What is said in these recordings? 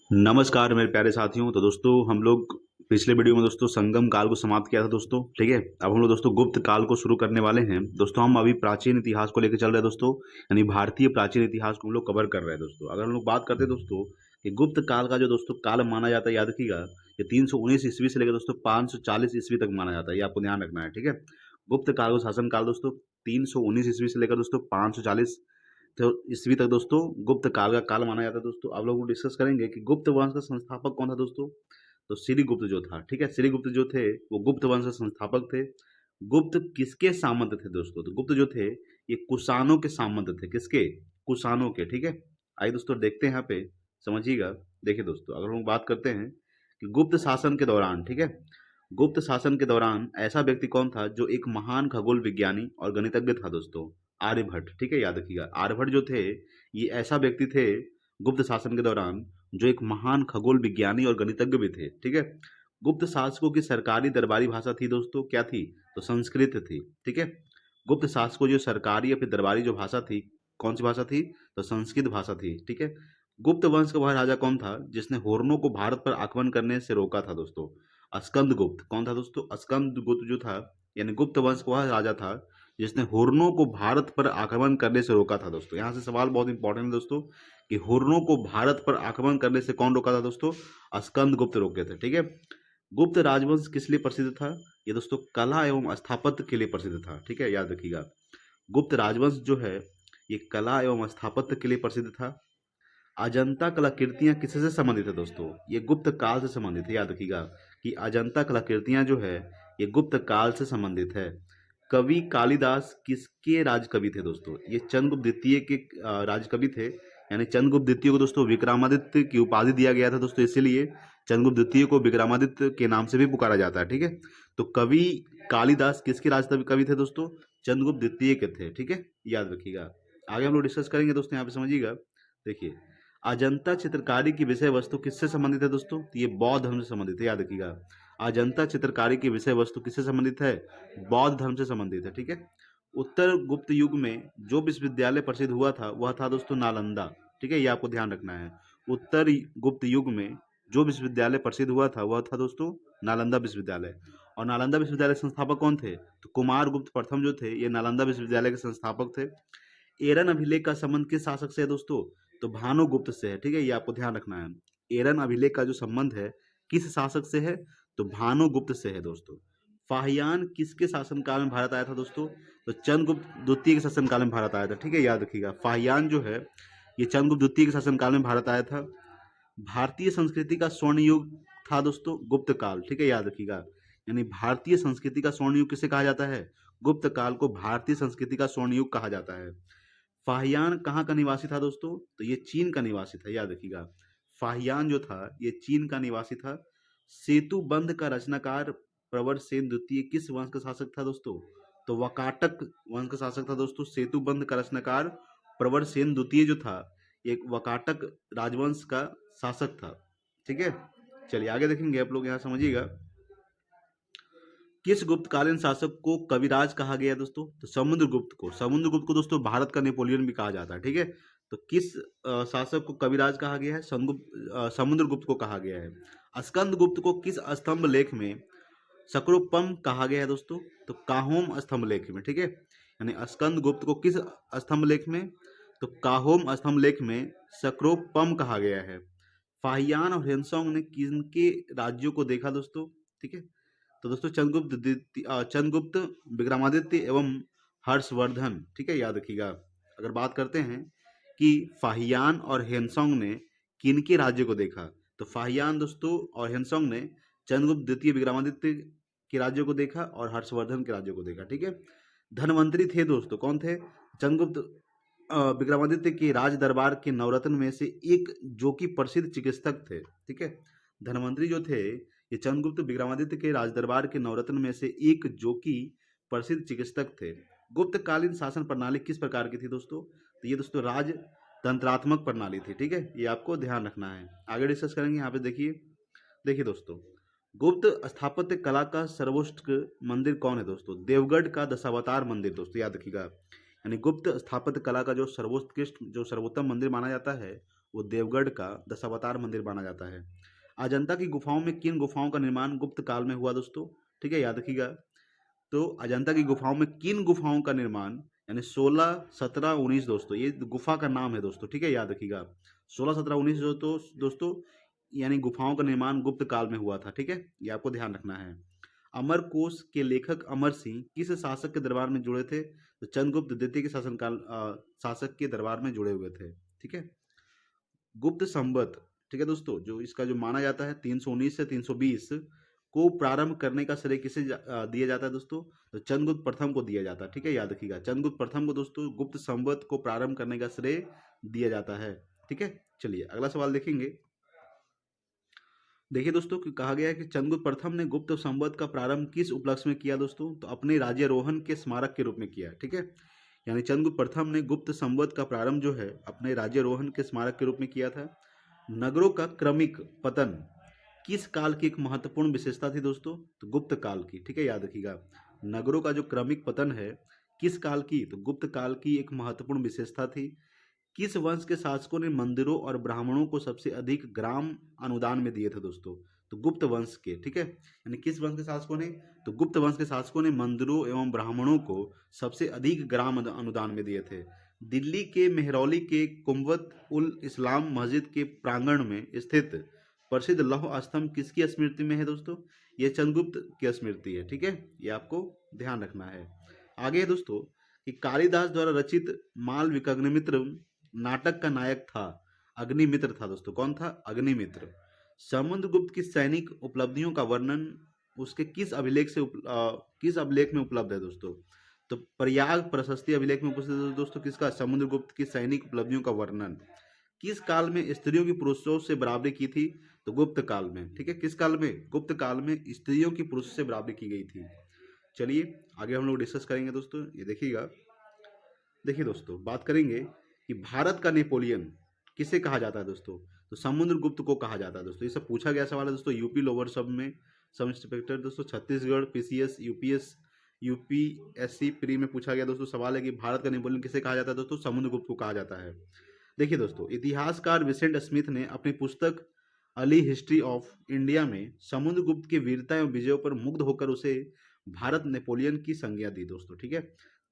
नमस्कार मेरे प्यारे साथियों। तो दोस्तों हम लोग पिछले वीडियो में दोस्तों संगम काल को समाप्त किया था दोस्तों। ठीक है, अब हम लोग दोस्तों गुप्त काल को शुरू करने वाले हैं दोस्तों। हम अभी प्राचीन इतिहास को लेकर चल रहे हैं दोस्तों, यानी भारतीय प्राचीन इतिहास को हम लोग कवर कर रहे हैं दोस्तों। अगर हम लोग बात करते हैं दोस्तों कि गुप्त काल का जो दोस्तों काल माना जाता है, याद रखिएगा, ये 319 ईस्वी से लेकर दोस्तों 540 ईस्वी तक माना जाता है। ये आपको ध्यान रखना है। ठीक है, गुप्त काल को शासन काल दोस्तों 319 ईस्वी से लेकर दोस्तों 540 तो ईस्वी तक दोस्तों गुप्त काल का काल माना जाता है दोस्तों। अब लोग डिस्कस करेंगे कि गुप्त वंश का संस्थापक कौन था दोस्तों। तो श्रीगुप्त जो था, ठीक है, श्रीगुप्त जो थे वो गुप्त वंश के संस्थापक थे। गुप्त किसके सामंत थे दोस्तों? तो गुप्त जो थे ये कुषाणों के सामंत थे। किसके? कुषाणों के। ठीक है, आइए दोस्तों देखते हैं यहाँ पे, समझिएगा। देखिए दोस्तों, अगर हम बात करते हैं कि गुप्त शासन के दौरान, ठीक है, गुप्त शासन के दौरान ऐसा व्यक्ति कौन था जो एक महान खगोल विज्ञानी और गणितज्ञ था दोस्तों? आर्यभट्ट। ठीक है, याद रखिएगा, आर्यभट्ट जो थे ये ऐसा व्यक्ति थे गुप्त शासन के दौरान जो एक महान खगोल विज्ञानी और गणितज्ञ भी थे। ठीक है, गुप्त शासकों की सरकारी दरबारी भाषा थी दोस्तों, क्या थी? तो संस्कृत थी। ठीक है, गुप्त शासकों जो सरकारी या फिर दरबारी जो भाषा थी, कौन सी भाषा थी? तो संस्कृत भाषा थी। ठीक है, गुप्त वंश का वह राजा कौन था जिसने होर्नो को भारत पर आक्रमण करने से रोका था दोस्तों? स्कंद गुप्त। कौन था दोस्तों? स्कंद गुप्त जो था, यानी गुप्त वंश का वह राजा था जिसने हुर्नों को भारत पर आक्रमण करने से रोका था दोस्तों। यहाँ से सवाल बहुत इंपॉर्टेंट है दोस्तों कि हुर्नों को भारत पर आक्रमण करने से कौन रोका था दोस्तों? स्कंद गुप्त रोके थे। ठीक है, गुप्त राजवंश किस लिए प्रसिद्ध था? ये दोस्तों कला एवं स्थापत्य के लिए प्रसिद्ध था। ठीक है, याद रखिएगा, गुप्त राजवंश जो है ये कला एवं स्थापत्य के लिए प्रसिद्ध था। अजंता कलाकृतियां किससे संबंधित है दोस्तों? ये गुप्त काल से संबंधित है। याद रखिएगा कि अजंता कलाकृतियां जो है ये गुप्त काल से संबंधित है। कवि कालिदास किसके राजकवि थे दोस्तों? ये चंद्रगुप्त द्वितीय के राजकवि थे। यानी चंद्रगुप्त द्वितीय को दोस्तों विक्रमादित्य की उपाधि दिया गया था दोस्तों, इसीलिए चंद्रगुप्त द्वितीय को विक्रमादित्य के नाम से भी पुकारा जाता है। ठीक है, तो कवि कालिदास किसके राजकवि थे दोस्तों? चंद्रगुप्त द्वितीय के थे। ठीक है, याद रखिएगा। आगे हम लोग डिस्कस करेंगे दोस्तों, यहाँ पे समझिएगा। देखिए, अजंता चित्रकारी की विषय वस्तु किससे संबंधित है दोस्तों? तो ये बौद्ध धर्म से संबंधित है। याद रखिएगा, अजंता चित्रकारी की विषय वस्तु किससे संबंधित है? बौद्ध धर्म से संबंधित है। ठीक है, उत्तर गुप्त युग में जो विश्वविद्यालय प्रसिद्ध हुआ था वह था दोस्तों नालंदा। ठीक है, ये आपको ध्यान रखना है। उत्तर गुप्त युग में जो विश्वविद्यालय प्रसिद्ध हुआ था वह था दोस्तों नालंदा विश्वविद्यालय। और नालंदा विश्वविद्यालय के संस्थापक कौन थे? तो कुमार गुप्त प्रथम जो थे ये नालंदा विश्वविद्यालय के संस्थापक थे। एरन अभिलेख का संबंध किस शासक से है दोस्तों? तो भानुगुप्त से है। ठीक है, ये आपको ध्यान रखना है। एरन अभिलेख का जो संबंध है किस शासक से है? तो भानुगुप्त से है दोस्तों। फाहियान किसके शासनकाल में भारत आया था दोस्तों? तो चंद्रगुप्त द्वितीय के शासनकाल में भारत आया था। ठीक है, याद रखिएगा, फाहियान जो है ये चंद्रगुप्त द्वितीय के शासनकाल में भारत आया था। भारतीय संस्कृति का स्वर्ण युग था दोस्तों गुप्त काल। ठीक है, याद रखिएगा, यानी भारतीय संस्कृति का स्वर्ण युग किसे कहा जाता है? गुप्त काल को भारतीय संस्कृति का स्वर्ण युग कहा जाता है। फाहियान कहाँ का निवासी था दोस्तों? तो ये चीन का निवासी था। याद रखिएगा, फाहियान जो था ये चीन का निवासी था। सेतु बंध का रचनाकार प्रवर सेन द्वितीय किस वंश का शासक था दोस्तों? तो वकाटक वंश का शासक था दोस्तों। सेतु बंध का रचनाकार प्रवर सेन द्वितीय जो था एक वकाटक राजवंश का शासक था। ठीक है, चलिए आगे देखेंगे आप लोग, यहाँ समझिएगा। किस गुप्तकालीन शासक को कविराज कहा गया दोस्तों? तो समुद्रगुप्त को। समुद्रगुप्त को दोस्तों भारत का नेपोलियन भी कहा जाता है। ठीक है, तो किस शासक को कविराज कहा गया है? समुद्रगुप्त को कहा गया है। स्कंदगुप्त को किस स्तंभ लेख में सक्रोपम कहा गया है दोस्तों? तो काहोम स्तंभ लेख में। ठीक है, यानी स्कंदगुप्त को किस स्तंभ लेख में? तो काहोम स्तंभ लेख में सक्रोपम कहा गया है। फाहियान और हेनसोंग ने किनके राज्यों को देखा दोस्तों? ठीक है, तो दोस्तों चंद्रगुप्त, विक्रमादित्य एवं हर्षवर्धन। ठीक है, याद रखिएगा। अगर बात करते हैं कि फाहियान और हेनसोंग ने किनके राज्य को देखा, तो फाहियान दोस्तों और हेनसोंग ने चंद्रगुप्त द्वितीय विक्रमादित्य के राज्य को देखा और हर्षवर्धन के राज्य को देखा। ठीक है, धनवंतरी थे दोस्तों, कौन थे? चंद्रगुप्त विक्रमादित्य के राज दरबार के नवरत्न में से एक जो कि प्रसिद्ध चिकित्सक थे। ठीक है, धनवंतरी जो थे ये चंद्रगुप्त विक्रमादित्य के राजदरबार के नवरत्न में से एक जो कि प्रसिद्ध चिकित्सक थे। गुप्तकालीन शासन प्रणाली किस प्रकार की थी दोस्तों? तो ये दोस्तों राजतंत्रात्मक प्रणाली थी। ठीक है, ये आपको ध्यान रखना है। आगे डिस्कस करेंगे। यहाँ पे देखिए, देखिए दोस्तों, गुप्त स्थापत्य कला का सर्वोत्कृष्ट मंदिर कौन है दोस्तों? देवगढ़ का दशावतार मंदिर दोस्तों, याद रखिएगा। यानी गुप्त स्थापत्य कला का जो सर्वोत्कृष्ट जो सर्वोत्तम मंदिर माना जाता है वो देवगढ़ का दशावतार मंदिर माना जाता है। अजंता की गुफाओं में किन गुफाओं का निर्माण गुप्त काल में हुआ दोस्तों? ठीक है, याद रखिएगा। तो अजंता की गुफाओं में किन गुफाओं का निर्माण, यानी 16, 17, 19 दोस्तों, ये गुफा का नाम है दोस्तों, ठीक है, याद रखिएगा। 16, 17, 19 दोस्तों यानी गुफाओं का निर्माण गुप्त काल में हुआ था, ठीक है, ये आपको ध्यान रखना है। अमरकोश के लेखक अमर सिंह किस शासक के दरबार में जुड़े थे? तो चंद्रगुप्त द्वितीय के शासक के दरबार में जुड़े हुए थे, ठीक है। गुप्त संवत, ठीक है दोस्तों, जो इसका जो माना जाता है 319 से 320 को प्रारंभ करने का श्रेय किसे दिया जाता है दोस्तों? तो चंद्रगुप्त प्रथम को दिया जाता है, ठीक है, याद रखिएगा। चंद्रगुप्त प्रथम को दोस्तों गुप्त संवत को प्रारंभ करने का श्रेय दिया जाता है, ठीक है। चलिए अगला सवाल देखेंगे। देखिए दोस्तों कि कहा गया है कि चंद्रगुप्त प्रथम ने गुप्त संवत का प्रारंभ किस उपलक्ष्य में किया दोस्तों? तो अपने राज्यारोहण के स्मारक के रूप में किया, ठीक है। यानी चंद्रगुप्त प्रथम ने गुप्त संवत का प्रारंभ जो है अपने राज्यारोहण के स्मारक के रूप में किया था। नगरों का क्रमिक पतन किस काल की एक महत्वपूर्ण विशेषता थी दोस्तों? तो गुप्त काल की, ठीक है, याद रखिएगा। नगरों का जो क्रमिक पतन है किस काल की? तो गुप्त काल की एक महत्वपूर्ण विशेषता थी। किस वंश के शासकों ने मंदिरों और ब्राह्मणों को सबसे अधिक ग्राम अनुदान में दिए थे दोस्तों? तो गुप्त वंश के, ठीक है, यानी किस वंश के शासकों ने? तो गुप्त वंश के शासकों ने मंदिरों एवं ब्राह्मणों को सबसे अधिक ग्राम अनुदान में दिए थे। दिल्ली के मेहरौली के कुंवत उल इस्लाम मस्जिद के प्रांगण में स्थित प्रसिद्ध लौह स्तंभ किसकी स्मृति में है दोस्तों? ये चंद्रगुप्त की स्मृति है, ठीक है, ये आपको ध्यान रखना है। आगे है दोस्तों कि कालिदास द्वारा रचित मालविकाग्निमित्र नाटक का नायक था, अग्निमित्र था दोस्तों। कौन था? अग्निमित्र। समुद्रगुप्त की सैनिक उपलब्धियों का वर्णन उसके किस अभिलेख में उपलब्ध है दोस्तों? तो प्रयाग प्रशस्ति अभिलेख में उपस्थित है दोस्तों। किसका? समुद्रगुप्त की सैनिक उपलब्धियों का वर्णन। किस काल में स्त्रियों की पुरुषों से बराबरी की थी? तो गुप्त काल में, ठीक है। किस काल में? गुप्त काल में स्त्रियों की पुरुषों से बराबरी की गई थी। चलिए आगे हम लोग डिस्कस करेंगे दोस्तों, ये देखिएगा। देखिए दोस्तों, बात करेंगे कि भारत का नेपोलियन किसे कहा जाता है दोस्तों? तो समुद्रगुप्त को कहा जाता है दोस्तों। ये सब पूछा गया सवाल है दोस्तों यूपी लोअर सब में, सब इंस्पेक्टर दोस्तों, Chhattisgarh PCS UPS UPSC pre में पूछा गया दोस्तों सवाल है कि भारत का नेपोलियन किसे कहा जाता है दोस्तों? समुद्रगुप्त को कहा जाता है। देखिए दोस्तों, इतिहासकार विसेंट स्मिथ ने अपनी पुस्तक अर्ली हिस्ट्री ऑफ इंडिया में समुद्रगुप्त के वीरता एवं विजयों पर मुग्ध होकर उसे भारत नेपोलियन की संज्ञा दी दोस्तों, ठीक है।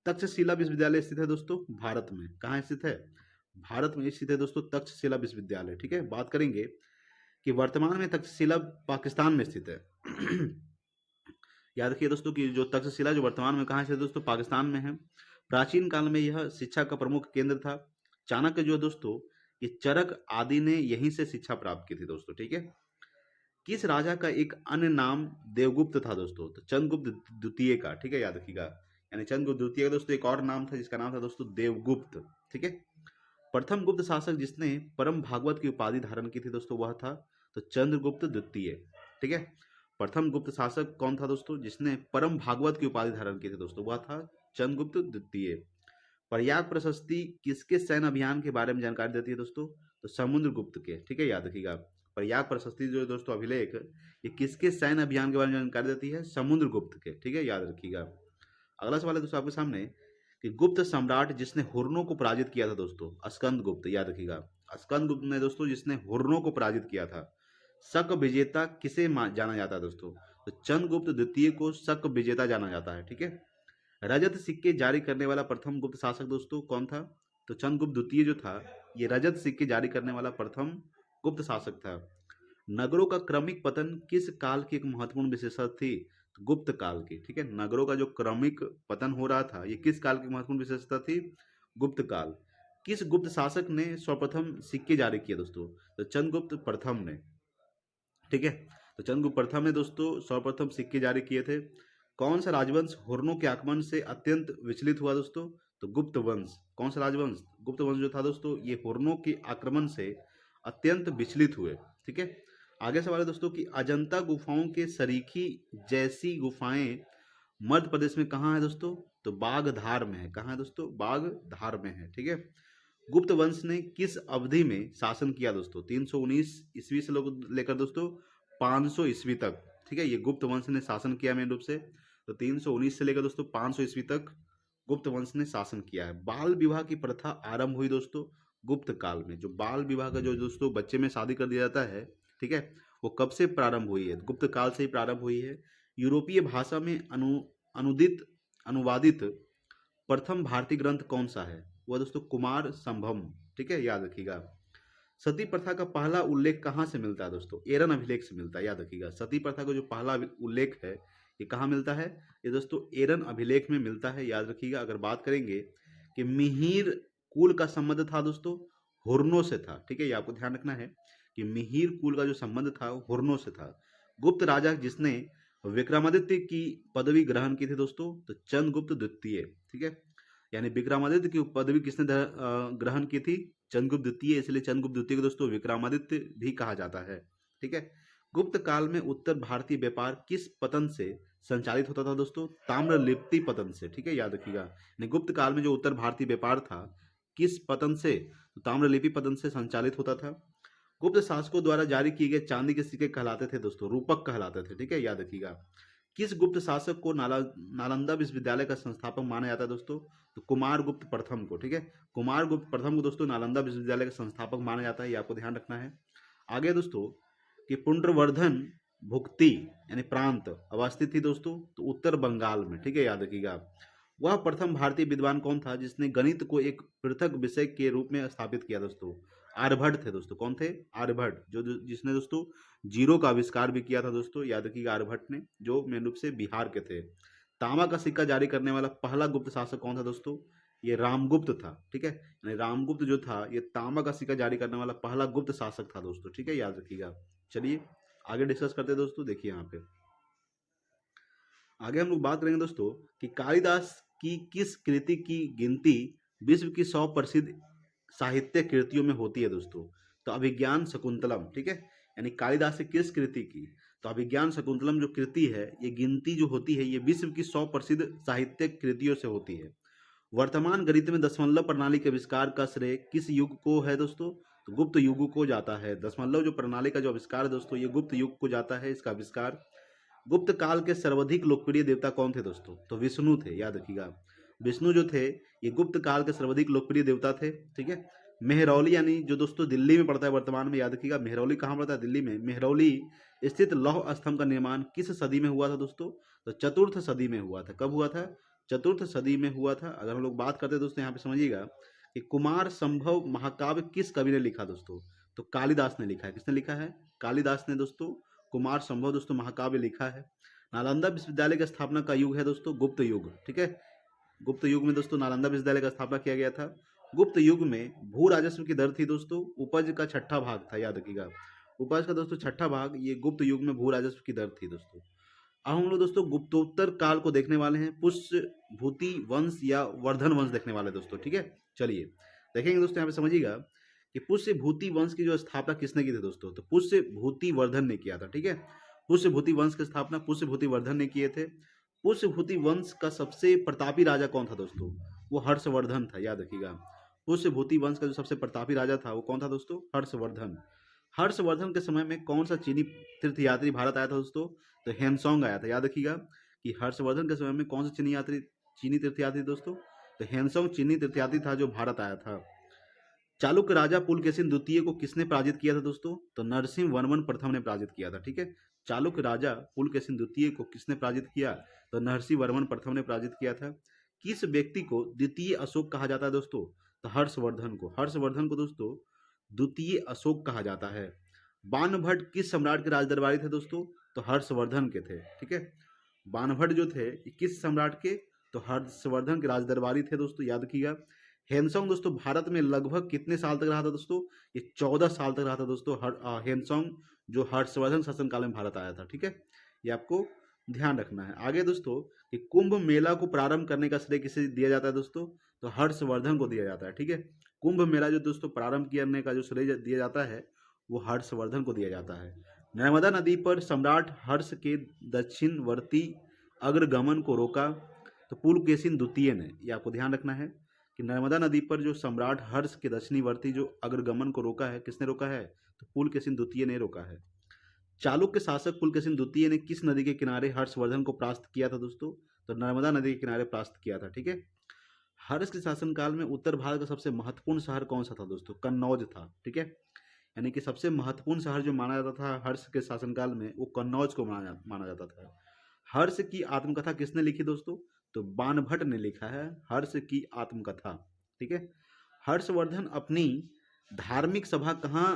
तक्षशिला विश्वविद्यालय स्थित है दोस्तों भारत में। कहाँ स्थित है? भारत में स्थित है दोस्तों तक्षशिला विश्वविद्यालय, ठीक है। बात करेंगे कि वर्तमान में तक्षशिला पाकिस्तान में स्थित है। याद रखिए दोस्तों कि जो तक्षशिला जो वर्तमान में कहाँ स्थित है दोस्तों? पाकिस्तान में है। प्राचीन काल में यह शिक्षा का प्रमुख केंद्र था। चाणक्य जो है दोस्तों, ये चरक आदि ने यहीं से शिक्षा प्राप्त की थी दोस्तों, ठीक है। किस राजा का एक अन्य नाम देवगुप्त था दोस्तों? तो चंद्रगुप्त द्वितीय का, ठीक है, याद रखिएगा। यानी चंद्रगुप्त द्वितीय का दोस्तों एक और नाम था जिसका नाम था दोस्तों देवगुप्त, ठीक है। प्रथम गुप्त शासक जिसने परम भागवत की उपाधि धारण की थी दोस्तों वह था तो चंद्रगुप्त द्वितीय, ठीक है। प्रथम गुप्त शासक कौन था दोस्तों जिसने परम भागवत की उपाधि धारण की थी दोस्तों? वह था चंद्रगुप्त द्वितीय। प्रयाग प्रशस्ति किसके सैन्य अभियान के बारे में जानकारी देती है दोस्तों? तो समुद्रगुप्त के, ठीक है, याद रखिएगा। प्रयाग प्रशस्ति जो है दोस्तों अभिलेख, ये किसके सैन्य अभियान के बारे में जानकारी देती है? समुद्रगुप्त के, ठीक है, याद रखिएगा। अगला सवाल है दोस्तों आपके सामने कि गुप्त सम्राट जिसने हुर्नों को पराजित किया था दोस्तों? स्कंदगुप्त, याद रखिएगा। स्कंदगुप्त ने दोस्तों जिसने हुर्नों को पराजित किया था। शक विजेता किसे जाना जाता है दोस्तों? तो चंद्रगुप्त द्वितीय को शक विजेता जाना जाता है, ठीक है। रजत सिक्के जारी करने वाला प्रथम गुप्त शासक दोस्तों कौन था? तो चंद्रगुप्त द्वितीय जो था ये रजत सिक्के जारी करने वाला प्रथम गुप्त शासक था। नगरों का क्रमिक पतन किस काल की एक महत्वपूर्ण विशेषता थी? तो गुप्त काल की, ठीक है। नगरों का जो क्रमिक पतन हो रहा था ये किस काल की महत्वपूर्ण विशेषता थी? गुप्त काल। किस गुप्त शासक ने सर्वप्रथम सिक्के जारी किए दोस्तों? तो चंद्रगुप्त प्रथम ने, ठीक है। तो चंद्रगुप्त प्रथम ने दोस्तों सर्वप्रथम सिक्के जारी किए थे। कौन सा राजवंश हुर्नों के आक्रमण से अत्यंत विचलित हुआ दोस्तों? तो गुप्त वंश। कौन सा राजवंश? गुप्त वंश जो था दोस्तों ये हुर्नों के आक्रमण से अत्यंत विचलित हुए, ठीक है। आगे सवाल है दोस्तों कि अजंता गुफाओं के सरीखी जैसी गुफाएं मध्य प्रदेश में कहाँ है दोस्तों? तो बागधार में है। कहाँ है दोस्तों? बागधार में है, ठीक है। गुप्त वंश ने किस अवधि में शासन किया दोस्तों? 319 ईस्वी से लेकर दोस्तों 500 ईस्वी तक, ठीक है। ये गुप्त वंश ने शासन किया मेन रूप से। तो 319 से लेकर दोस्तों 500 ईस्वी तक गुप्त वंश ने शासन किया है। बाल विवाह की प्रथा आरंभ हुई दोस्तों गुप्त काल में। जो बाल विवाह का जो दोस्तों बच्चे में शादी कर दिया जाता है, ठीक है, वो कब से प्रारंभ हुई है? गुप्त काल से ही प्रारंभ हुई है। यूरोपीय भाषा में अनुदित अनुवादित प्रथम भारतीय ग्रंथ कौन सा है? वह दोस्तों कुमार संभवम, ठीक है, याद रखिएगा। सती प्रथा का पहला उल्लेख कहाँ से मिलता है दोस्तों? एरन अभिलेख से मिलता है, याद रखिएगा। सती प्रथा का जो पहला उल्लेख है ये कहाँ मिलता है? ये दोस्तों एरन अभिलेख में मिलता है, याद रखिएगा। अगर बात करेंगे कि मिहिर कुल का संबंध था दोस्तों हुरनों से था, ठीक है, ये आपको ध्यान रखना है कि मिहिर कुल का जो संबंध था वो हुरनों से था। गुप्त राजा जिसने विक्रमादित्य की पदवी ग्रहण की थी दोस्तों, तो चंद्रगुप्त द्वितीय, ठीक है। यानी विक्रमादित्य की पदवी किसने ग्रहण की थी? चंद्रगुप्त द्वितीय, इसलिए चंद्रगुप्त द्वितीय को दोस्तों विक्रमादित्य भी कहा जाता है, ठीक है। गुप्त काल में उत्तर भारतीय व्यापार किस पतन से संचालित होता था दोस्तों? ताम्रलिप्ति पतन से, ठीक है, याद रखिएगा। यानी गुप्त काल में जो उत्तर भारतीय व्यापार था किस पतन से? तो ताम्रलिपि पतन से संचालित होता था। गुप्त शासकों द्वारा जारी किए गए चांदी के सिक्के कहलाते थे दोस्तों, रूपक कहलाते थे, ठीक है, याद रखिएगा। किस गुप्त शासक को नालंदा विश्वविद्यालय का संस्थापक माना जाता है दोस्तों? तो कुमार गुप्त प्रथम को, ठीक है, कुमार गुप्त प्रथम को दोस्तों नालंदा विश्वविद्यालय का संस्थापक माना जाता है, ये आपको ध्यान रखना है। आगे दोस्तों कि पुंड्रवर्धन भुक्ति यानी प्रांत अवस्थित थी दोस्तों, तो उत्तर बंगाल में, ठीक है, याद रखिएगा। वह प्रथम भारतीय विद्वान कौन था जिसने गणित को एक पृथक विषय के रूप में स्थापित किया दोस्तों? आर्यभट्ट थे दोस्तों। कौन थे? आर्यभट्ट, जो जिसने दोस्तों जीरो का आविष्कार भी किया था दोस्तों, याद रखिएगा, आर्यभट्ट ने, जो मेन रूप से बिहार के थे। तांबा का सिक्का जारी करने वाला पहला गुप्त शासक कौन था दोस्तों? ये रामगुप्त था, ठीक है। यानी रामगुप्त जो था ये तांबा का सिक्का जारी करने वाला पहला गुप्त शासक था दोस्तों, ठीक है, याद रखिएगा। चलिए आगे डिस्कस करते हैं दोस्तों। देखिए यहाँ पे आगे हम लोग बात करेंगे दोस्तों कि कालिदास की किस कृति की गिनती विश्व की 100 प्रसिद्ध साहित्य कृतियों में होती है दोस्तों? तो अभिज्ञान शकुंतलम, ठीक है। यानी कालिदास की किस कृति की? तो अभिज्ञान शकुंतलम जो कृति है ये गिनती जो होती है ये विश्व की 100 प्रसिद्ध साहित्य कृतियों से होती है। वर्तमान गणित में दशमलव प्रणाली के आविष्कार का श्रेय किस युग को है दोस्तों? तो गुप्त युग को जाता है। दशमलव जो प्रणाली का जो आविष्कार है दोस्तों ये गुप्त युग को जाता है इसका आविष्कार। गुप्त काल के सर्वाधिक लोकप्रिय देवता कौन थे दोस्तों? तो विष्णु थे, याद रखिएगा। विष्णु जो थे ये गुप्त काल के सर्वाधिक लोकप्रिय देवता थे, ठीक है। मेहरौली यानी जो दोस्तों दिल्ली में पड़ता है वर्तमान में, याद रखिएगा। मेहरौली कहाँ पड़ता है? दिल्ली में। मेहरौली स्थित लौह स्तंभ का निर्माण किस सदी में हुआ था दोस्तों? तो चतुर्थ सदी में हुआ था। कब हुआ था? चतुर्थ सदी में हुआ था। अगर हम लोग बात करते हैं दोस्तों यहाँ पे समझिएगा कि कुमार संभव महाकाव्य किस कवि ने लिखा दोस्तों? तो कालिदास ने लिखा है। किसने लिखा है? कालिदास ने दोस्तों कुमार संभव दोस्तों महाकाव्य लिखा है। नालंदा विश्वविद्यालय की स्थापना का युग है दोस्तों गुप्त युग, ठीक है। गुप्त युग में दोस्तों नालंदा विश्वविद्यालय का स्थापना किया गया था। गुप्त युग में भू राजस्व की दर थी दोस्तों उपज का छठा भाग था, याद रखिएगा। उपज का दोस्तों छठा भाग ये गुप्त युग में भू राजस्व की दर थी दोस्तों। अब हम लोग दोस्तों गुप्तोत्तर काल को देखने वाले हैं। पुष्य भूति वंश या वर्धन वंश देखने वाले दोस्तों, ठीक है। चलिए देखेंगे दोस्तों, यहाँ पे समझिएगा कि पुष्य भूति वंश की जो स्थापना किसने की थी दोस्तों? तो पुष्य भूति वर्धन ने किया था, ठीक है। पुष्य भूति वंश की स्थापना पुष्य भूति वर्धन ने किए थे। पुष्य भूति वंश का सबसे प्रतापी राजा कौन था दोस्तों? वो हर्षवर्धन था, याद रखिएगा। पुष्य भूति वंश का जो सबसे प्रतापी राजा था वो कौन था दोस्तों? हर्षवर्धन। हर्षवर्धन के समय में कौन सा चीनी तीर्थयात्री भारत आया था दोस्तों? तो हेनसोंग आया था, याद रखिएगा कि हर्षवर्धन के समय में कौन सा चीनी तीर्थयात्री दोस्तों? तो हेनसोंग चीनी तीर्थयात्री था जो भारत आया था। चालुक्य राजा पुलकेशिन द्वितीय को किसने पराजित किया था दोस्तों? तो नरसिंह वर्मन प्रथम ने पराजित किया था, ठीक है। चालुक्य राजा पुलकेशिन द्वितीय को किसने पराजित किया? तो नरसिंह वर्मन प्रथम ने पराजित किया था। किस व्यक्ति को द्वितीय अशोक कहा जाता है दोस्तों? तो हर्षवर्धन को। हर्षवर्धन को दोस्तों द्वितीय अशोक कहा जाता है। बाणभट्ट किस सम्राट के राजदरबारी थे दोस्तों? तो हर्षवर्धन के थे, ठीक है। बाणभट्ट जो थे किस सम्राट के? तो हर्षवर्धन के राजदरबारी थे दोस्तों, याद रखिएगा। हेनसोंग दोस्तों भारत में लगभग कितने साल तक रहा था दोस्तों? ये 14 साल तक रहा था दोस्तों। हेनसोंग जो हर्षवर्धन शासनकाल में भारत आया था, ठीक है, ये आपको ध्यान रखना है। आगे दोस्तों कि कुंभ मेला को प्रारंभ करने का श्रेय किसे दिया जाता है दोस्तों? तो हर्षवर्धन को दिया जाता है, ठीक है। कुंभ मेला जो दोस्तों प्रारंभ करने का जो श्रेय दिया जाता है वो हर्षवर्धन को दिया जाता है। नर्मदा नदी पर सम्राट हर्ष के दक्षिणवर्ती अग्रगमन को रोका तो पुलकेशिन द्वितीय ने, ये आपको ध्यान रखना है कि नर्मदा नदी पर जो सम्राट हर्ष के दक्षिणवर्ती जो अग्रगमन को रोका है, किसने रोका है? तो पुलकेशिन द्वितीय ने रोका है। चालुक्य शासक पुलकेशिन द्वितीय ने किस नदी के किनारे हर्षवर्धन को परास्त किया था दोस्तों? तो नर्मदा नदी के किनारे परास्त किया था, ठीक है। हर्ष के शासनकाल में उत्तर भारत का सबसे महत्वपूर्ण शहर कौन सा था दोस्तों? कन्नौज था। ठीक है, यानी कि सबसे महत्वपूर्ण शहर जो माना जाता था हर्ष के शासनकाल में, वो कन्नौज को माना जाता था। हर्ष की आत्मकथा किसने लिखी दोस्तों? तो बाणभट्ट ने लिखा है हर्ष की आत्मकथा। ठीक है, हर्षवर्धन अपनी धार्मिक सभा कहाँ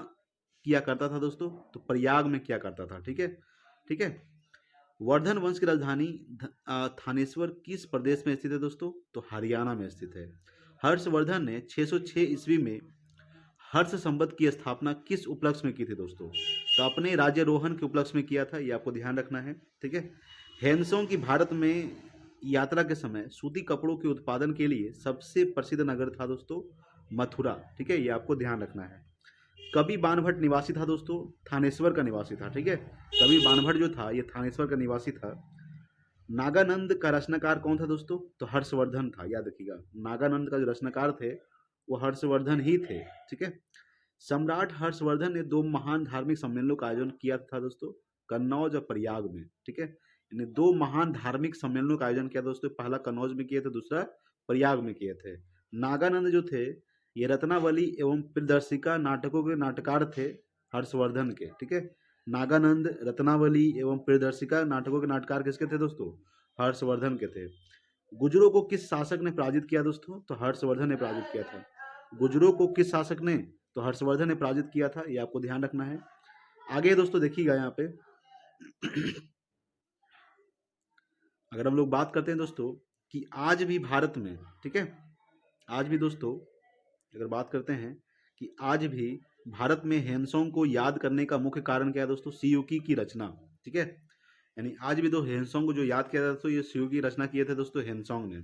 किया करता था दोस्तों? तो प्रयाग में किया करता था। ठीक है, ठीक है। वर्धन वंश की राजधानी थानेश्वर किस प्रदेश में स्थित है दोस्तों? तो हरियाणा में स्थित है। हर्षवर्धन ने 606 ईस्वी में हर्ष संवत की स्थापना किस उपलक्ष्य में की थी दोस्तों? तो अपने राज्यारोहण के उपलक्ष्य में किया था, ये आपको ध्यान रखना है। ठीक है, हेनसोंग की भारत में यात्रा के समय सूती कपड़ों के उत्पादन के लिए सबसे प्रसिद्ध नगर था दोस्तों मथुरा। ठीक है, ये आपको ध्यान रखना है। कवि बाणभट्ट निवासी था दोस्तों थानेश्वर का निवासी था। ठीक है, कवि बाणभट्ट जो था ये थानेश्वर का निवासी था। नागानंद का रचनाकार कौन था दोस्तों? तो हर्षवर्धन था, याद रखिएगा। नागानंद का जो रचनाकार थे वो हर्षवर्धन ही थे। ठीक है, सम्राट हर्षवर्धन ने 2 महान धार्मिक सम्मेलनों का आयोजन किया था दोस्तों कन्नौज और प्रयाग में। ठीक है, यानी 2 महान धार्मिक सम्मेलनों का आयोजन किया दोस्तों, पहला कन्नौज में किए थे, दूसरा प्रयाग में किए थे। नागानंद जो थे ये रत्नावली एवं प्रियदर्शिका नाटकों के नाटककार थे हर्षवर्धन के। ठीक है, नागानंद रत्नावली एवं प्रियदर्शिका नाटकों के नाटककार किसके थे दोस्तों? हर्षवर्धन के थे। गुजरों को किस शासक ने पराजित किया दोस्तों? तो हर्षवर्धन ने पराजित किया था। गुजरों को किस शासक ने? तो हर्षवर्धन ने पराजित किया था, ये आपको ध्यान रखना है। आगे दोस्तों देखिएगा यहाँ पे अगर हम लोग बात करते हैं दोस्तों कि आज भी भारत में, ठीक है, आज भी दोस्तों अगर बात करते हैं कि आज भी भारत में हेनसोंग को याद करने का मुख्य कारण क्या है दोस्तों? सियुकी की रचना। ठीक है, यानी आज भी तो हेनसोंग को जो याद किया जाता है दोस्तों, ये सियुकी की रचना किए थे दोस्तों हेनसोंग ने।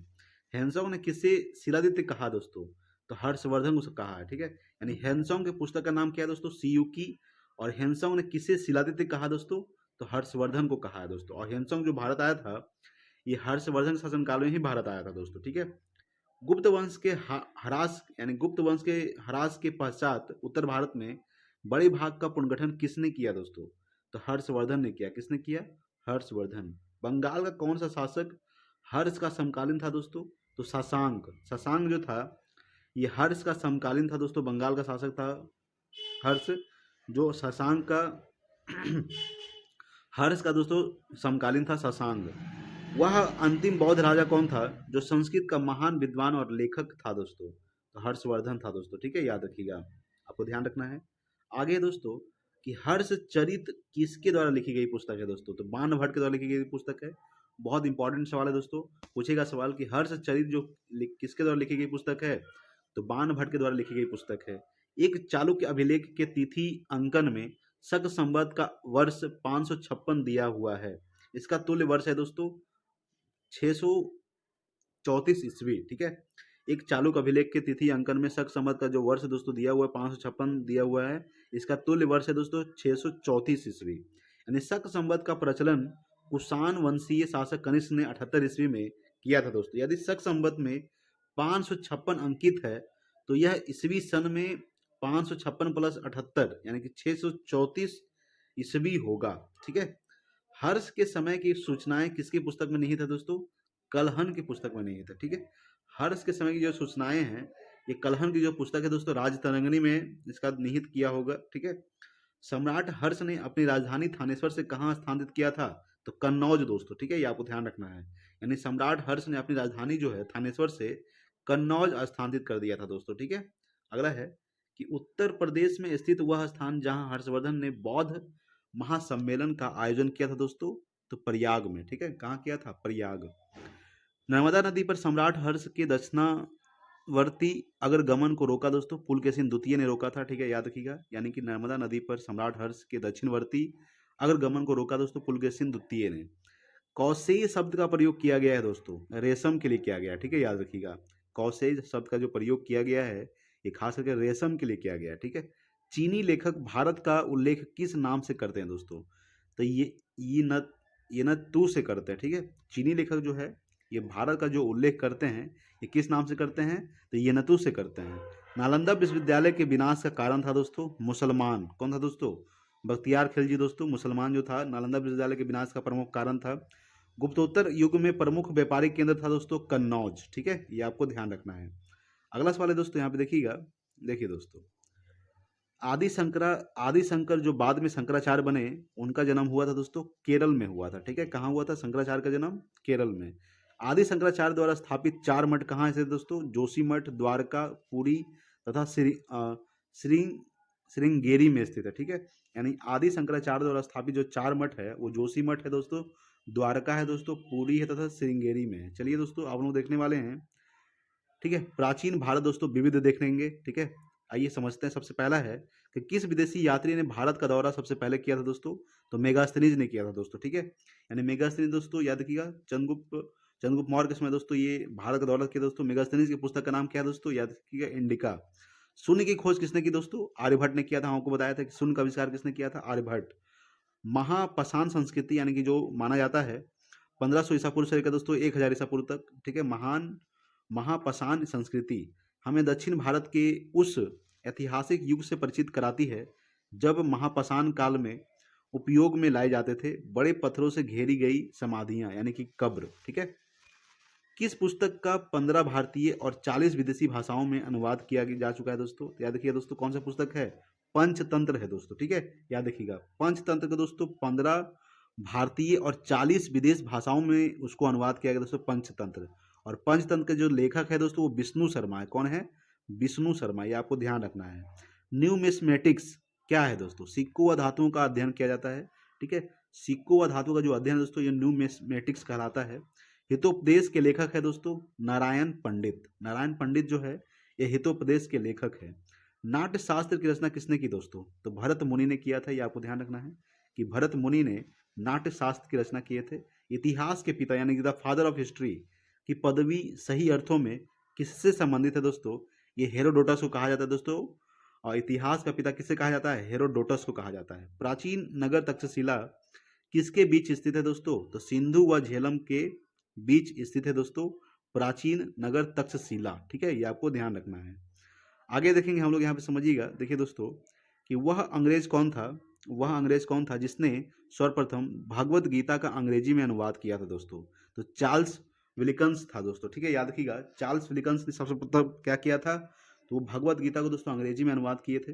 हेनसोंग ने किससे शिलादित्य कहा दोस्तों? तो हर्षवर्धन को कहा है। ठीक है, यानी हेनसोंग के पुस्तक का नाम क्या है दोस्तों? सियुकी। और हेनसोंग ने किससे शिलादित्य कहा दोस्तों? तो हर्षवर्धन को कहा है दोस्तों। और हेनसोंग जो भारत आया था ये हर्षवर्धन शासनकाल में ही भारत आया था दोस्तों। ठीक है, गुप्त वंश के ह्रास यानी गुप्त वंश के ह्रास के पश्चात उत्तर भारत में बड़े भाग का पुनर्गठन किसने किया दोस्तों? तो हर्षवर्धन ने किया। किसने किया? हर्षवर्धन। बंगाल का कौन सा शासक हर्ष का समकालीन था दोस्तों? तो शशांक। शशांक जो था ये हर्ष का समकालीन था दोस्तों, बंगाल का शासक था हर्ष, जो शशांक का हर्ष का दोस्तों समकालीन था शशांक। वह अंतिम बौद्ध राजा कौन था जो संस्कृत का महान विद्वान और लेखक था दोस्तों? तो हर्षवर्धन था दोस्तों। ठीक है, याद रखिएगा, आपको ध्यान रखना है। आगे दोस्तों कि हर्षचरित किसके द्वारा लिखी गई पुस्तक है दोस्तों? तो बाणभट्ट के द्वारा लिखी गई पुस्तक है। बहुत इंपॉर्टेंट सवाल है दोस्तों, पूछेगा सवाल कि हर्षचरित जो किसके द्वारा लिखी गई पुस्तक है? तो बाणभट्ट के द्वारा लिखी गई पुस्तक है। एक चालुक्य अभिलेख के तिथि अंकन में शक संवत का वर्ष 556 दिया हुआ है। इसका तुल्य वर्ष है दोस्तों 634 ईस्वी। ठीक है, एक चालुक्य अभिलेख के तिथि अंकन में शक संवत का जो वर्ष दोस्तों दिया हुआ है 556 दिया हुआ है, इसका तुल्य वर्ष है दोस्तों 634 ईस्वी। यानी शक संवत का प्रचलन कुषाण वंशीय शासक कनिष्क ने 78 ईस्वी में किया था दोस्तों। यदि शक संवत में 556 अंकित है तो यह ईस्वी सन में 556 प्लस 78 यानी कि 634 ईस्वी होगा। ठीक है, हर्ष के समय की सूचनाएं किसकी पुस्तक में निहित है दोस्तों? कलहन की पुस्तक में निहित है। ठीक है, हर्ष के समय की जो सूचनाएं हैं ये कलहन की जो पुस्तक है दोस्तों राजतरंगिणी में इसका निहित किया होगा। ठीक है, सम्राट हर्ष ने अपनी राजधानी थानेश्वर से कहाँ स्थानांतरित किया था? तो कन्नौज दोस्तों। ठीक है, ये आपको ध्यान रखना है। यानी सम्राट हर्ष ने अपनी राजधानी जो है थानेश्वर से कन्नौज स्थानांतरित कर दिया था दोस्तों। ठीक है, अगला है कि उत्तर प्रदेश में स्थित वह स्थान जहां हर्षवर्धन ने बौद्ध महासम्मेलन का आयोजन किया था दोस्तों? तो प्रयाग में। ठीक है, कहाँ किया था? प्रयाग। नर्मदा नदी पर सम्राट हर्ष के दक्षिणावर्ती अगर गमन को रोका दोस्तों? पुलकेशिन द्वितीय ने रोका था। ठीक है, याद रखिएगा, यानी कि नर्मदा नदी पर सम्राट हर्ष के दक्षिणवर्ती अगर गमन को रोका दोस्तों पुलकेशिन द्वितीय ने। कौशेय शब्द का प्रयोग किया गया है दोस्तों रेशम के लिए किया गया है। ठीक है, याद रखिएगा, कौशेय शब्द का जो प्रयोग किया गया है ये खास करके रेशम के लिए किया गया है। ठीक है, चीनी लेखक भारत का उल्लेख किस नाम से करते हैं दोस्तों? तो ये न तू से करते हैं। ठीक है, चीनी लेखक जो है ये भारत का जो उल्लेख करते हैं ये किस नाम से करते हैं? तो ये नतु से करते हैं। नालंदा विश्वविद्यालय के विनाश का कारण था दोस्तों मुसलमान। कौन था दोस्तों? बख्तियार खिलजी दोस्तों, मुसलमान जो था नालंदा विश्वविद्यालय के विनाश का प्रमुख कारण था। गुप्तोत्तर युग में प्रमुख व्यापारिक केंद्र था दोस्तों कन्नौज। ठीक है, ये आपको ध्यान रखना है। अगला सवाल है दोस्तों, यहाँ पे देखिएगा, देखिए दोस्तों, आदि शंकर जो बाद में शंकराचार्य बने, उनका जन्म हुआ था दोस्तों केरल में हुआ था। ठीक है, कहाँ हुआ था शंकराचार्य का जन्म? केरल में। आदि शंकराचार्य द्वारा स्थापित 4 मठ कहाँ से दोस्तों? जोशी मठ, द्वारका, पुरी तथा श्रृंगेरी में स्थित है। ठीक है, यानी आदि शंकराचार्य द्वारा स्थापित जो 4 मठ है वो जोशी मठ है दोस्तों, द्वारका है दोस्तों, पुरी है तथा श्रृंगेरी में है। चलिए दोस्तों, आप लोग देखने वाले हैं। ठीक है, प्राचीन भारत दोस्तों विविध देख लेंगे। ठीक है, आइए समझते हैं। सबसे पहला है कि किस विदेशी यात्री ने भारत का दौरा सबसे पहले किया था दोस्तों? तो मेगास्थनीज ने किया था दोस्तों। ठीक है, यानी मेगास्थनीज दोस्तों याद रखिएगा, चंद्रगुप्त मौर्य के समय दोस्तों ये भारत का दौरा किया दोस्तों। मेगास्थनीज की पुस्तक का नाम क्या है दोस्तों? याद रखिएगा, इंडिका। शून्य की खोज किसने की दोस्तों? आर्यभट्ट ने किया था। हमको बताया था कि शून्य का आविष्कार किसने किया था? आर्यभट्ट। महापाषाण संस्कृति यानी कि जो माना जाता है 1500 ईसा पूर्व से लेकर दोस्तों 1000 ईसा पूर्व तक। ठीक है, महापाषाण संस्कृति हमें दक्षिण भारत के उस ऐतिहासिक युग से परिचित कराती है जब महापाषाण काल में उपयोग में लाए जाते थे बड़े पत्थरों से घेरी गई समाधियां यानी कि कब्र। ठीक है, किस पुस्तक का 15 भारतीय और 40 विदेशी भाषाओं में अनुवाद किया जा चुका है दोस्तों? याद रखिए दोस्तों, कौन सा पुस्तक है? पंचतंत्र है दोस्तों। ठीक है, याद रखिएगा, पंचतंत्र का दोस्तों 15 भारतीय और 40 विदेश भाषाओं में उसको अनुवाद किया गया दोस्तों, पंचतंत्र। और पंचतंत्र के जो लेखक है दोस्तों वो विष्णु शर्मा है। कौन है? विष्णु शर्मा, ये आपको ध्यान रखना है। न्यूमिस्मेटिक्स क्या है दोस्तों? सिक्कों व धातुओं का अध्ययन किया जाता है। ठीक है, सिक्कों व धातु का जो अध्ययन दोस्तों ये न्यूमिस्मेटिक्स कहलाता है। हितोपदेश के लेखक है दोस्तों नारायण पंडित। नारायण पंडित जो है ये हितोपदेश के लेखक है। नाट्य शास्त्र की रचना किसने की दोस्तों? तो भरत मुनि ने किया था। ये आपको ध्यान रखना है कि भरत मुनि ने नाट्य शास्त्र की रचना किए थे। इतिहास के पिता यानी कि द फादर ऑफ हिस्ट्री की पदवी सही अर्थों में किससे संबंधित है दोस्तों? ये हेरोडोटस को कहा जाता है दोस्तों। और इतिहास का पिता किसे कहा जाता है? हेरोडोटस को कहा जाता है। प्राचीन नगर तक्षशिला किसके बीच स्थित है दोस्तों? तो सिंधु व झेलम के बीच स्थित है दोस्तों प्राचीन नगर तक्षशिला। ठीक है, ये आपको ध्यान रखना है। आगे देखेंगे हम लोग, यहाँ पे समझिएगा। देखिए दोस्तों कि वह अंग्रेज कौन था जिसने सर्वप्रथम भगवत गीता का अंग्रेजी में अनुवाद किया था दोस्तों? तो चार्ल्स विलिकन्स था दोस्तों। ठीक है, याद रखिएगा, चार्ल्स विलिकन्स ने सबसे प्रथम क्या किया था? तो वो भगवत गीता को दोस्तों अंग्रेजी में अनुवाद किए थे।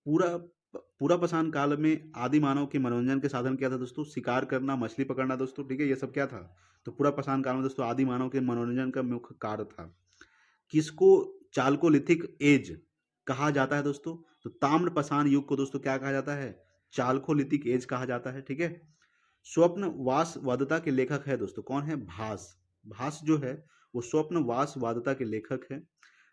पूरा पाषाण काल में आदि मानव के मनोरंजन के साधन क्या था दोस्तों? शिकार करना, मछली पकड़ना दोस्तों। ठीक है, ये सब क्या था? तो पूरा पाषाण काल में दोस्तों आदि मानव के मनोरंजन का मुख्य कार्य था। किसको चाल्कोलिथिक एज कहा जाता है दोस्तों? तो ताम्र पाषाण युग को दोस्तों क्या कहा जाता है? चाल्कोलिथिक एज कहा जाता है। ठीक है, स्वप्न वासवादता के लेखक है दोस्तों। कौन है? भास। भास जो है वो स्वप्न वासवादता के लेखक है।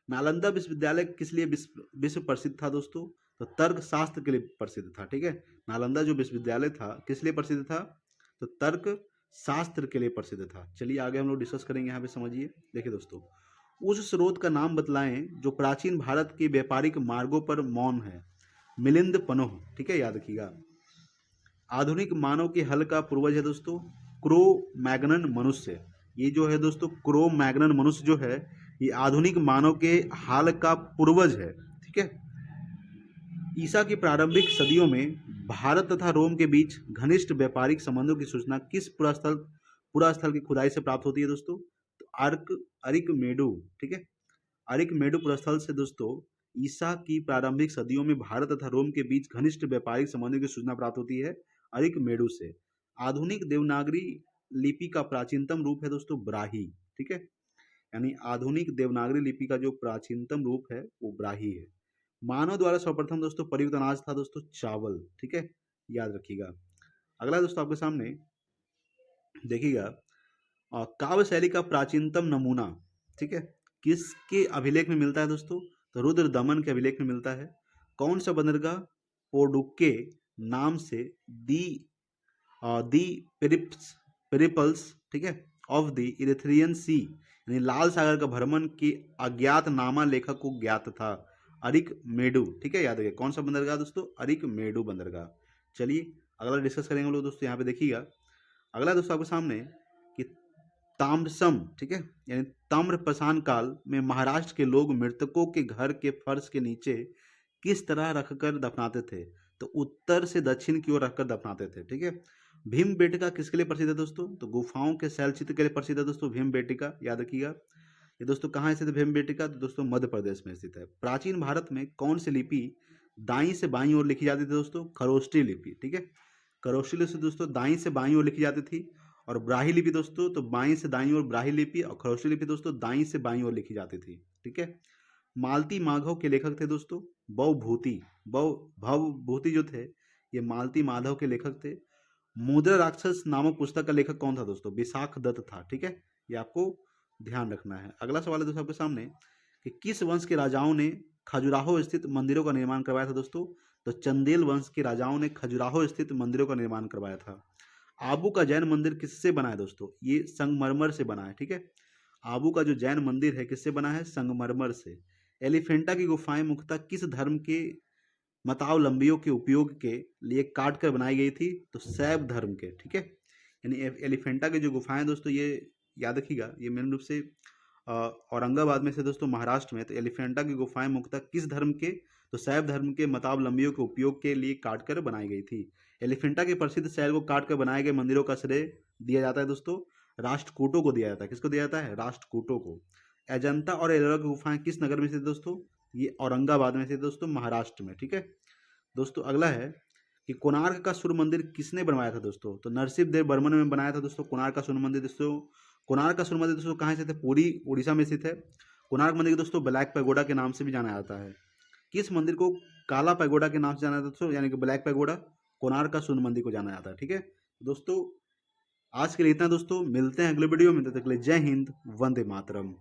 नालंदा विश्वविद्यालय किस लिए विश्व प्रसिद्ध था दोस्तों? तो तर्क शास्त्र के लिए प्रसिद्ध था। ठीक है, नालंदा जो विश्वविद्यालय था किस लिए प्रसिद्ध था? तो तर्क शास्त्र के लिए प्रसिद्ध था। चलिए आगे हम लोग डिस्कस करेंगे, यहाँ पे समझिए। देखिए दोस्तों, उस स्रोत का नाम बतलाएं जो प्राचीन भारत के व्यापारिक मार्गों पर मौन है। मिलिंद पनोह। ठीक है, याद रखिएगा। आधुनिक मानव के हल का पूर्वज है दोस्तों क्रो मैग्नन मनुष्य। ये जो है दोस्तों क्रो मैग्नन मनुष्य जो है ये आधुनिक मानव के हाल का पूर्वज है। ठीक है, ईसा की प्रारंभिक सदियों में भारत तथा रोम के बीच घनिष्ठ व्यापारिक संबंधों की सूचना किस पुरास्थल की खुदाई से प्राप्त होती है दोस्तों? तो अरिकमेडु। ठीक है, अरिकमेडु पुरास्थल से दोस्तों ईसा की प्रारंभिक सदियों में भारत तथा रोम के बीच घनिष्ठ व्यापारिक संबंधों की सूचना प्राप्त होती है अरिकमेडु से। आधुनिक देवनागरी लिपि का प्राचीनतम रूप है दोस्तों ब्राही। ठीक है, यानी आधुनिक देवनागरी लिपि का जो प्राचीनतम रूप है वो ब्राही है। मानव द्वारा सर्वप्रथम दोस्तों प्रयुक्त अनाज था दोस्तों चावल। ठीक है, याद रखिएगा। अगला दोस्तों आपके सामने देखिएगा, काव्य शैली का प्राचीनतम नमूना। ठीक है, किसके अभिलेख में मिलता है दोस्तों? तो रुद्र दमन के अभिलेख में मिलता है। कौन सा बंदरगाह पोडुक्के नाम से दी पेरिपल्स, ठीक है, ऑफ द इरेथ्रियन सी यानी लाल सागर का भ्रमण के अज्ञातनामा लेखक को ज्ञात था? अरिकमेडु। ठीक है, याद रखिए कौन सा बंदरगाह दोस्तों? अरिकमेडु बंदरगाह। चलिए अगला डिस्कस करेंगे लोग दोस्तों, यहाँ पे देखिएगा। अगला दोस्तों आपके सामने कि ताम्रसम, ठीक है, यानी ताम्रपाषाण काल में महाराष्ट्र के लोग मृतकों के घर के फर्श के नीचे किस तरह रखकर दफनाते थे? तो उत्तर से दक्षिण की ओर रखकर दफनाते थे। ठीक है, भीमबेटका किसके लिए प्रसिद्ध है दोस्तों? तो गुफाओं के शैलचित्र के लिए प्रसिद्ध है दोस्तों भीमबेटका, याद रखिएगा। ये दोस्तों कहाँ स्थित है भीमबेटका? तो दोस्तों मध्य प्रदेश में स्थित है। प्राचीन भारत में कौन सी लिपि दाईं से बाईं ओर लिखी जाती थी दोस्तों? खरोष्ठी लिपि, ठीक है। खरोष्ठी लिपि दोस्तों दाईं से बाईं ओर लिखी जाती थी। और ब्राही लिपि दोस्तों तो बाईं से दाईं ओर ब्राही लिपि, और खरोष्ठी लिपि दोस्तों दाईं से बाईं ओर लिखी जाती थी, ठीक है। मालती माधव के लेखक थे दोस्तों भवभूति, भवभूति जो थे ये मालती माधव के लेखक थे। मुद्रा राक्षस नामक पुस्तक का लेखक कौन था दोस्तों? विशाख दत्त था, ठीक है। ये आपको ध्यान रखना है। अगला सवाल है दोस्तों आपके सामने कि किस वंश के राजाओं ने खजुराहो स्थित मंदिरों का निर्माण करवाया था दोस्तों? तो चंदेल वंश के राजाओं ने खजुराहो स्थित मंदिरों का निर्माण करवाया था। आबू का जैन मंदिर किससे बना है दोस्तों? ये संगमरमर से बना है, ठीक है। आबू का जो जैन मंदिर है किससे बना है? संगमरमर से। एलिफेंटा की गुफाएं मुख्यतः किस धर्म के मतावलंबियों के उपयोग के लिए काट कर बनाई गई थी? तो शैव धर्म के, ठीक है। यानी एलिफेंटा की जो गुफाएं दोस्तों ये याद रखिएगा, ये मेन रूप से औरंगाबाद में से दोस्तों महाराष्ट्र में। तो एलिफेंटा की गुफाएं मुख्यतः किस धर्म के? तो शैव धर्म के मतावलंबियों के उपयोग के लिए काट कर बनाई गई थी। एलिफेंटा के प्रसिद्ध शैल को काट कर बनाए गए मंदिरों का श्रेय दिया जाता है दोस्तों राष्ट्रकूटों को दिया जाता है। किसको दिया जाता है? राष्ट्रकूटों को। अजंता और एलोरा की गुफाएं किस नगर में स्थित दोस्तों? ये औरंगाबाद में स्थित दोस्तों महाराष्ट्र में, ठीक है। दोस्तों अगला है कि कोणार्क का सूर्य मंदिर किसने बनवाया था दोस्तों? तो नरसिंह देव बर्मन में बनाया था दोस्तों कोणार्क का सूर्य मंदिर। दोस्तों कोणार्क का सूर्य मंदिर दोस्तों कहाँ स्थित है? पूरी उड़ीसा में स्थित है। कोणार्क मंदिर दोस्तों ब्लैक पैगोडा के नाम से भी जाना जाता है। किस मंदिर को काला पैगोडा के नाम से जाना जाता है दोस्तों? यानी कि ब्लैक पैगोडा। कोणार्क का सूर्य मंदिर को जाना जाता है, ठीक है। दोस्तों आज के लिए इतना दोस्तों, मिलते हैं अगले वीडियो में, तब तक के लिए जय हिंद, वंदे मातरम।